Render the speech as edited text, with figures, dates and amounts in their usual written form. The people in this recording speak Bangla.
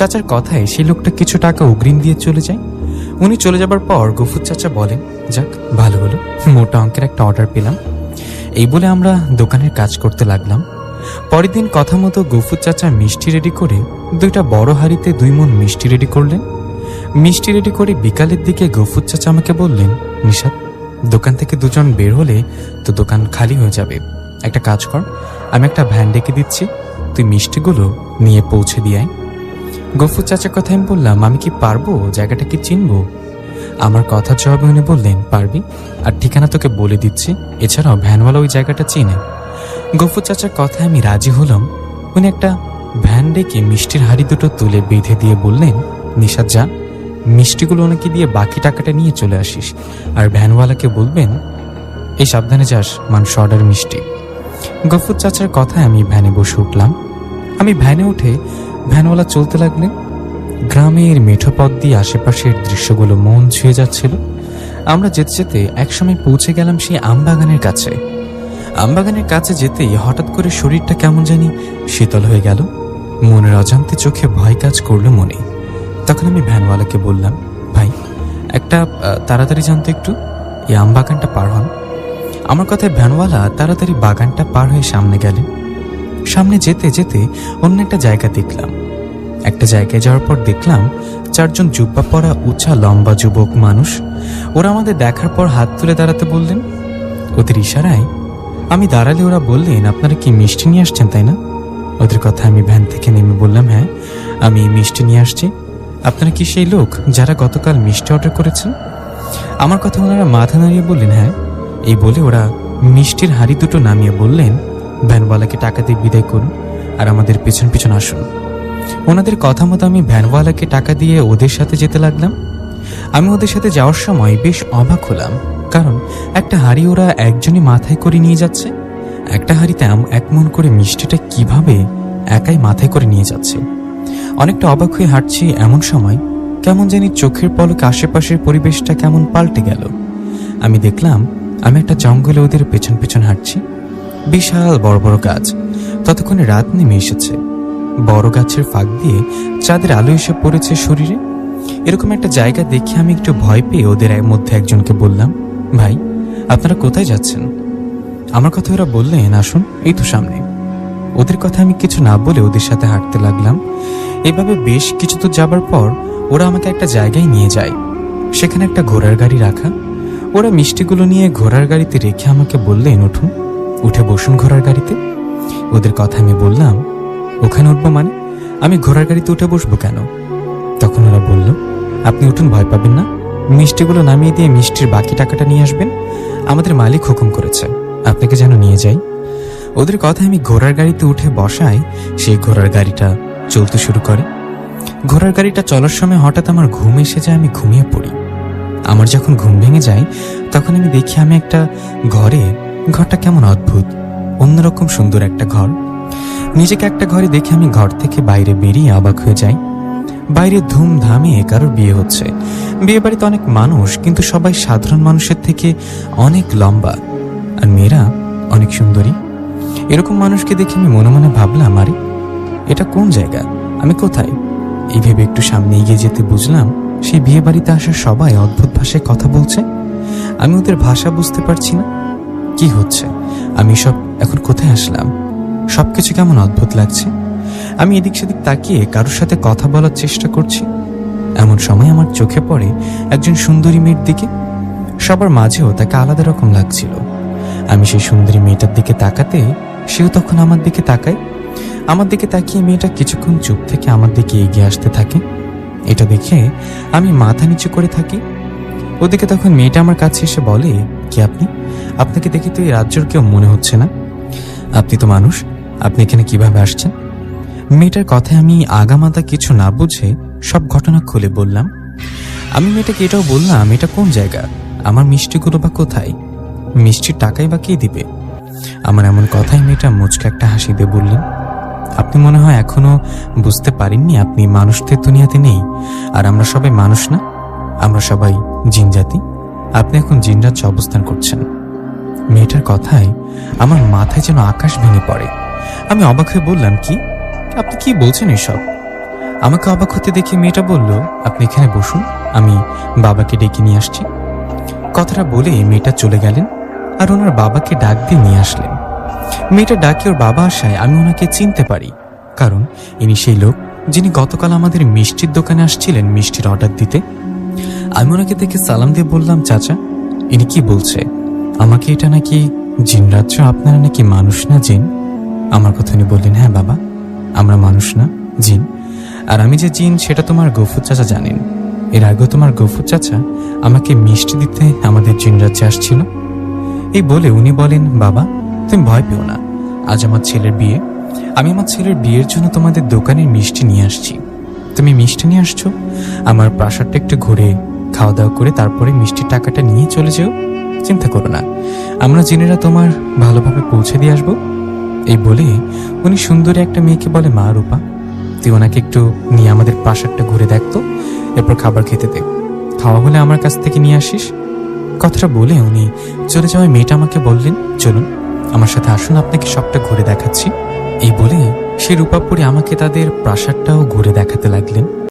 চাচার কথায় সেই লোকটা কিছু টাকা অগ্রিম দিয়ে চলে যায়। উনি চলে যাবার পর গফুর চাচা বলেন, যাক ভালো হলো, মোটা অঙ্কের একটা অর্ডার পেলাম। এই বলে আমরা দোকানের কাজ করতে লাগলাম। পরের দিন কথা মতো গফুর চাচা মিষ্টি রেডি করে 2টা বড় হাঁড়িতে 2 মণ মিষ্টি রেডি করলেন। মিষ্টি রেডি করে বিকালের দিকে গফুর চাচা আমাকে বললেন, নিশাত, দোকান থেকে 2 জন বের হলে তো দোকান খালি হয়ে যাবে। একটা কাজ কর, আমি একটা ভ্যান ডেকে দিচ্ছি, তুই মিষ্টিগুলো নিয়ে পৌঁছে দিয়ে আয়। গফুর চাচার কথা আমি বললাম, আমি কি পারবো, জায়গাটা কি চিনবো? আমার কথার জবাবে উনি বললেন, পারবি, আর ঠিকানা তোকে বলে দিচ্ছি, এছাড়াও ভ্যানওয়ালা ওই জায়গাটা চিনে। গফুর চাচার কথায় আমি রাজি হলাম। উনি একটা ভ্যান ডেকে মিষ্টির হাঁড়ি 2টো তুলে বেঁধে দিয়ে বললেন, নিশাত যা, মিষ্টিগুলো ওনাকে দিয়ে বাকি টাকাটা নিয়ে চলে আসিস, আর ভ্যানওয়ালাকে বলবেন এই সাবধানে যাস, মানুষ অর্ডার মিষ্টি। গফুর চাচার কথায় আমি ভ্যানে বসে উঠলাম। আমি ভ্যানে উঠে ভ্যানওয়ালা চলতে লাগলেন। গ্রামের মেঠো পথ দিয়ে আশেপাশের দৃশ্যগুলো মন ছুঁয়ে যাচ্ছিল। আমরা যেতে যেতে একসময় পৌঁছে গেলাম সেই আমবাগানের কাছে। আমবাগানের কাছে যেতেই হঠাৎ করে শরীরটা কেমন জানি শীতল হয়ে গেল। মনের অজান্তে চোখে ভয় কাজ করলো মনে। তখন আমি ভ্যানওয়ালাকে বললাম, ভাই একটা তাড়াতাড়ি জানতো একটু, এই আমবাগানটা পার হন। আমার কথায় ভ্যানওয়ালা তাড়াতাড়ি বাগানটা পার হয়ে সামনে গেলেন। সামনে যেতে যেতে অন্য একটা জায়গা দেখলাম। একটা জায়গায় যাওয়ার পর দেখলাম 4 জন জুব্বা পরা উঁচা লম্বা যুবক মানুষ। ওরা আমাদের দেখার পর হাত তুলে দাঁড়াতে বললেন। ওদের ইশারায় আমি দাঁড়ালে ওরা বললেন, আপনারা কি মিষ্টি নিয়ে আসছেন তাই না? ওদের কথা আমি ভ্যান থেকে নেমে বললাম, হ্যাঁ আমি মিষ্টি নিয়ে আসছি। আপনারা কি সেই লোক যারা গতকাল মিষ্টি অর্ডার করেছেন? আমার কথা ওনারা মাথা নাড়িয়ে বললেন, হ্যাঁ। এই বলে ওরা মিষ্টির হাঁড়ি 2টো নামিয়ে বললেন, ভ্যানওয়ালাকে টাকা দিয়ে বিদায় করুন আর আমাদের পেছন পেছন আসুন। ওনাদের কথা মতো আমি ভ্যানওয়ালাকে টাকা দিয়ে ওদের সাথে যেতে লাগলাম। আমি ওদের সাথে যাওয়ার সময় বেশ অবাক হলাম, কারণ একটা হাঁড়ি ওরা একজনই মাথায় করে নিয়ে যাচ্ছে। একটা হাঁড়িতে 1 মণ করে মিষ্টিটা কিভাবে একাই মাথায় করে নিয়ে যাচ্ছে। অনেকটা অবাক হয়ে হাঁটছি, এমন সময় কেমন জানি চোখের পলকে আশেপাশের পরিবেশটা কেমন পাল্টে গেল। আমি দেখলাম আমি একটা জঙ্গলে ওদের পেছন পেছন হাঁটছি। বিশাল বড় বড় গাছ, ততক্ষণে রাত নেমে এসেছে। বড় গাছের ফাঁক দিয়ে চাঁদের আলো এসে পড়েছে শরীরে। এরকম একটা জায়গা দেখে আমি একটু ভয় পেয়ে ওদের মধ্যে একজনকে বললাম, ভাই আপনারা কোথায় যাচ্ছেন? আমার কথা ওরা বললেন, আসুন এই তো সামনে। ওদের কথা আমি কিছু না বলে ওদের সাথে হাঁটতে লাগলাম। এভাবে বেশ কিছু দূর যাবার পর ওরা আমাকে একটা জায়গায় নিয়ে যায়। সেখানে একটা ঘোড়ার গাড়ি রাখা। ওরা মিষ্টিগুলো নিয়ে ঘোড়ার গাড়িতে রেখে আমাকে বললেন, উঠুন, উঠে বসুন ঘোড়ার গাড়িতে। ওদের কথা আমি বললাম, ওখানে উঠবো মানে? আমি ঘোড়ার গাড়িতে উঠে বসবো কেন? তখন ওরা বলল, আপনি উঠুন, ভয় পাবেন না, মিষ্টিগুলো নামিয়ে দিয়ে মিষ্টির বাকি টাকাটা নিয়ে আসবেন। আমাদের মালিক হুকুম করেছে আপনাকে যেন নিয়ে যাই। ওদের কথা আমি ঘোড়ার গাড়িতে উঠে বসাই। সেই ঘোড়ার গাড়িটা চলতে শুরু করে। ঘোড়ার গাড়িটা চলার সময় হঠাৎ আমার ঘুম এসে যায়, আমি ঘুমিয়ে পড়ি। আমার যখন ঘুম ভেঙে যায় তখন আমি দেখি আমি একটা ঘরটা কেমন অদ্ভুত, অন্যরকম সুন্দর একটা ঘর। নিজেকে একটা ঘরে দেখে আমি ঘর থেকে বাইরে বেরিয়ে অবাক হয়ে যাই। বাইরে ধুমধামে কারোর বিয়ে হচ্ছে। বিয়ে বাড়িতে অনেক মানুষ, কিন্তু সবাই সাধারণ মানুষের থেকে অনেক লম্বা, আর মেয়েরা অনেক সুন্দরী। এরকম মানুষকে দেখে আমি মনে মনে ভাবলাম, আরে এটা কোন জায়গা, আমি কোথায়? এই ভেবে একটু সামনে এগিয়ে যেতে বুঝলাম সেই বিয়ে বাড়িতে আসা সবাই অদ্ভুত ভাষায় কথা বলছে। আমি ওদের ভাষা বুঝতে পারছি না। কি হচ্ছে? আমি সব এখন কোথায় আসলাম? সবকিছু কেমন অদ্ভুত লাগছে। আমি এদিক সেদিক তাকিয়ে কারোর সাথে কথা বলার চেষ্টা করছি। এমন সময় আমার চোখে পড়ে একজন সুন্দরী মেয়ের দিকে। সবার মাঝেও তাকে আলাদা রকম লাগছিল। আমি সেই সুন্দরী মেয়েটার দিকে তাকাতে সেও তখন আমার দিকে তাকায়। আমার দিকে তাকিয়ে মেয়েটা কিছুক্ষণ চুপ থেকে আমার দিকে এগিয়ে আসতে থাকে। এটা দেখে আমি মাথা নিচু করে থাকি। ওদিকে তখন মেয়েটা আমার কাছে এসে বলে, কি আপনি? আপনাকে দেখে তো এই রাজ্যের কেউ মনে হচ্ছে না। আপনি তো মানুষ, আপনি এখানে কিভাবে আসছেন? মেয়েটার কথায় আমি আগামাতা কিছু না বুঝে সব ঘটনা খুলে বললাম। আমি মেয়েটাকে এটাও বললাম, এটা কোন জায়গা, আমার মিষ্টিগুলো বা কোথায়, মিষ্টির টাকাই বা কে দিবে? আমার এমন কথাই মেয়েটা মুচকে একটা হাসি দিয়ে বললেন, আপনি মনে হয় এখনো বুঝতে পারেননি আপনি মানুষদের দুনিয়াতে নেই, আর আমরা সবাই মানুষ না, আমরা সবাই জিন জাতি। আপনি এখন জিন রাজ্যে অবস্থান করছেন। মেয়েটার কথায় আমার মাথায় যেন আকাশ ভেঙে পড়ে। আমি অবাক হয়ে বললাম, কি আপনি কি বলছেন এসব? আমাকে অবাক হতে দেখে মেয়েটা বলল, আপনি এখানে বসুন, আমি বাবাকে ডেকে নিয়ে আসছি। কথাটা বলে মেয়েটা চলে গেলেন আর ওনার বাবাকে ডাক দিয়ে নিয়ে আসলেন। মেয়েটা ডাকে ওর বাবা আসায় আমি ওনাকে চিনতে পারি, কারণ ইনি সেই লোক যিনি গতকাল আমাদের মিষ্টির দোকানে আসছিলেন মিষ্টির অর্ডার দিতে। আমি ওনাকে দেখে সালাম দিয়ে বললাম, চাচা ইনি কি বলছে? আমাকে এটা নাকি জিন রাজ্য, আপনারা নাকি মানুষ না জিন? আমার কথা উনি বললেন, হ্যাঁ বাবা, আমরা মানুষ না জিন। আর আমি যে জিন সেটা তোমার গফুর চাচা জানেন। এর আগেও তোমার গফুর চাচা আমাকে মিষ্টি দিতে আমাদের জিন রাজ্যে আসছিল। এই বলে উনি বলেন, বাবা তুমি ভয় পেও না, আজ আমার ছেলের বিয়ে, আমি আমার ছেলের বিয়ের জন্য তোমাদের দোকানের মিষ্টি নিয়ে আসছি। তুমি মিষ্টি নিয়ে আসছো, আমার প্রাসাদটা একটু ঘুরে খাওয়া দাওয়া করে তারপরে মিষ্টির টাকাটা নিয়ে চলে যেও, চিন্তা করো না, আমরা জিনেরা তোমার ভালোভাবে পৌঁছে দিয়ে আসবো। এই বলে উনি সুন্দরী একটা মেয়েকে বলে, মা রূপা তুই ওনাকে একটু নিয়ে আমাদের প্রাসাদটা ঘুরে দেখতো, এরপর খাবার খেতে দে, খাওয়া হলে আমার কাছ থেকে নিয়ে আসিস। কথাটা বলে উনি চলে যাওয়ায় মেয়েটা আমাকে বললেন, চলুন আমার সাথে আসুন, আপনাকে সবটা ঘুরে দেখাচ্ছি। এই বলে সে রূপাপুরী আমাকে তাদের প্রাসাদটাও ঘুরে দেখাতে লাগলেন।